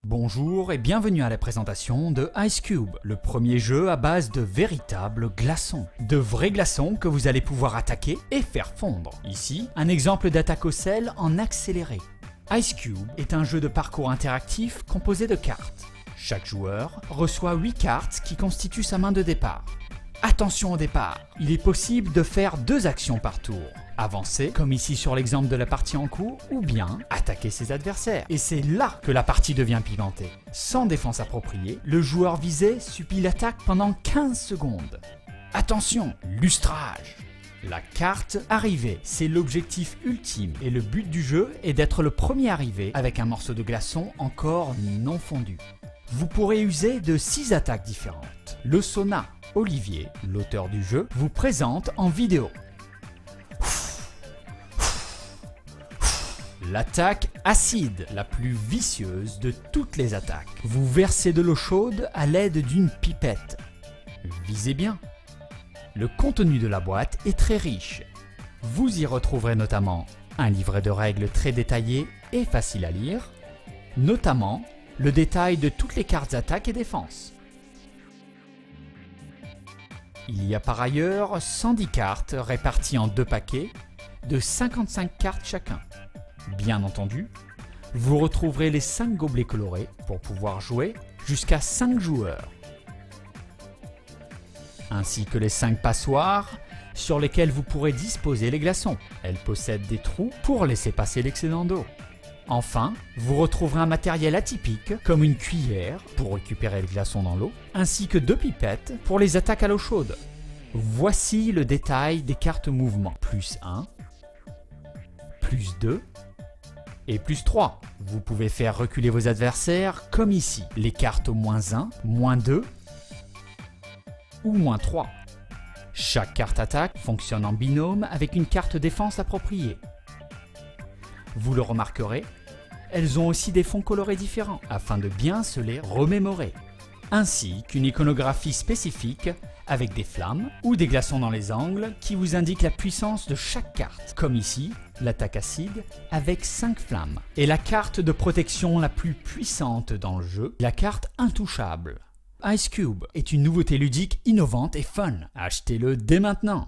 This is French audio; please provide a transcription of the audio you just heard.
Bonjour et bienvenue à la présentation de Ice Cube, le premier jeu à base de véritables glaçons. De vrais glaçons que vous allez pouvoir attaquer et faire fondre. Ici, un exemple d'attaque au sel en accéléré. Ice Cube est un jeu de parcours interactif composé de cartes. Chaque joueur reçoit 8 cartes qui constituent sa main de départ. Attention au départ, il est possible de faire 2 actions par tour. Avancer, comme ici sur l'exemple de la partie en cours, ou bien attaquer ses adversaires. Et c'est là que la partie devient pigmentée. Sans défense appropriée, le joueur visé subit l'attaque pendant 15 secondes. Attention, lustrage. La carte arrivée, c'est l'objectif ultime et le but du jeu est d'être le premier arrivé avec un morceau de glaçon encore non fondu. Vous pourrez user de 6 attaques différentes. Le Sona, Olivier, l'auteur du jeu, vous présente en vidéo. L'attaque acide, la plus vicieuse de toutes les attaques. Vous versez de l'eau chaude à l'aide d'une pipette. Visez bien. Le contenu de la boîte est très riche. Vous y retrouverez notamment un livret de règles très détaillé et facile à lire, notamment le détail de toutes les cartes attaque et défense. Il y a par ailleurs 110 cartes réparties en 2 paquets de 55 cartes chacun. Bien entendu, vous retrouverez les 5 gobelets colorés pour pouvoir jouer jusqu'à 5 joueurs, ainsi que les 5 passoires sur lesquelles vous pourrez disposer les glaçons. Elles possèdent des trous pour laisser passer l'excédent d'eau. Enfin, vous retrouverez un matériel atypique comme une cuillère pour récupérer les glaçons dans l'eau, ainsi que 2 pipettes pour les attaques à l'eau chaude. Voici le détail des cartes mouvement. Plus 1, plus 2 et plus 3. Vous pouvez faire reculer vos adversaires comme ici. Les cartes au moins 1, moins 2 ou moins 3. Chaque carte attaque fonctionne en binôme avec une carte défense appropriée. Vous le remarquerez, elles ont aussi des fonds colorés différents afin de bien se les remémorer, ainsi qu'une iconographie spécifique avec des flammes ou des glaçons dans les angles qui vous indiquent la puissance de chaque carte, comme ici l'attaque acide avec 5 flammes. Et la carte de protection la plus puissante dans le jeu, la carte intouchable. Ice Cube est une nouveauté ludique innovante et fun. Achetez-le dès maintenant.